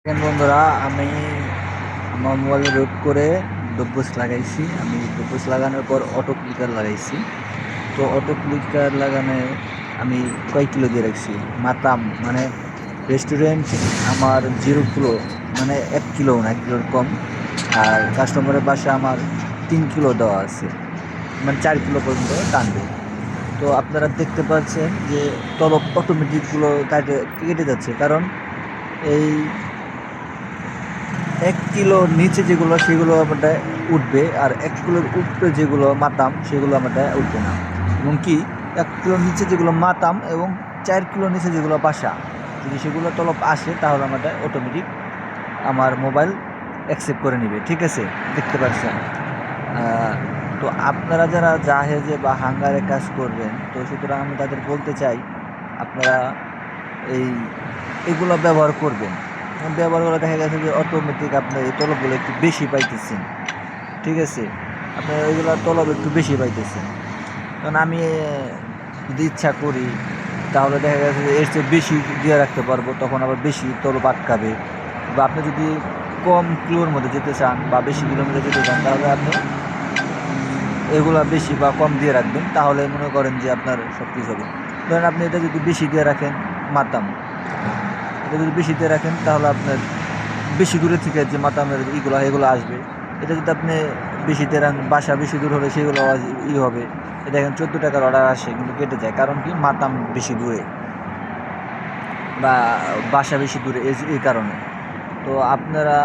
বন্ধুরা, আমি আমার মোবাইলে রোড করে ডব্বুস লাগাইছি। আমি ডব্বুস লাগানোর পর অটো ক্লিকার লাগাইছি। তো অটো ক্লিকার লাগানো আমি কয় কিলো দিয়ে রাখছি মাতাম, মানে রেস্টুরেন্ট আমার 0 কিলো, মানে 1 কিলো না, 1 কিলোর কম। আর কাস্টমারের বাসা আমার 3 কিলো দেওয়া আছে, মানে 4 কিলো পর্যন্ত টানবে। তো আপনারা দেখতে পাচ্ছেন যে তলব অটোমেটিকগুলো কাটে কেটে যাচ্ছে, কারণ এই 1 কিলোর নিচে যেগুলো সেগুলো আমাদের উঠবে, আর 1 কিলোর উপরে যেগুলো মাতাম সেগুলো আমাদের উঠবে না। এবং কি, 1 কিলোর নিচে যেগুলো মাতাম এবং 4 কিলোর নিচে যেগুলো বাসা, যদি সেগুলো তলব আসে তাহলে আমাদের অটোমেটিক আমার মোবাইল অ্যাকসেপ্ট করে নেবে। ঠিক আছে, দেখতে পাচ্ছেন। তো আপনারা যারা জাহেজে বা হাঙ্গারে কাজ করবেন, তো সুতরাং আমি তাদের বলতে চাই, আপনারা এই এগুলো ব্যবহার করবেন। ব্যবহার করে দেখা গেছে যে অটোমেটিক আপনার এই তলবগুলো একটু বেশি পাইতেছেন। ঠিক আছে, আপনার ওইগুলো তলব একটু বেশি পাইতেছেন। কারণ আমি যদি ইচ্ছা করি তাহলে দেখা গেছে যে এর চেয়ে বেশি দিয়ে রাখতে পারবো, তখন আবার বেশি তলব আটকাবে। বা আপনি যদি কম কিলোর মধ্যে যেতে চান বা বেশি কিলোমিটার যেতে চান, তাহলে আপনি এগুলা বেশি বা কম দিয়ে রাখবেন, তাহলে মনে করেন যে আপনার সব কিছু হবে। ধরেন আপনি এটা যদি বেশি দিয়ে রাখেন, মাতাম এটা যদি বেশি দিয়ে রাখেন, তাহলে আপনার বেশি দূরে থেকে যে মাতামের এগুলো আসবে। এটা যদি আপনি বেশি দিয়ে রাখেন, বাসা বেশি দূর হলে সেগুলো হবে। এটা দেখেন 14 টাকার অর্ডার আসে কিন্তু কেটে যায়, কারণ কি, মাতাম বেশি দূরে বা বাসা বেশি দূরে, এই কারণে। তো আপনারা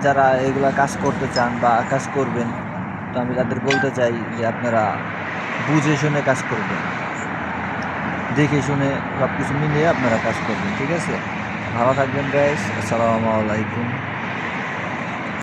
যারা এগুলা কাজ করতে চান বা কাজ করবেন, তো আমি তাদের বলতে চাই যে আপনারা বুঝে শুনে কাজ করবেন, দেখে শুনে সব কিছু মিলিয়ে আপনারা কাজ করবেন। ঠিক আছে, ভালো থাকবেন গাইস। আসসালামু আলাইকুম।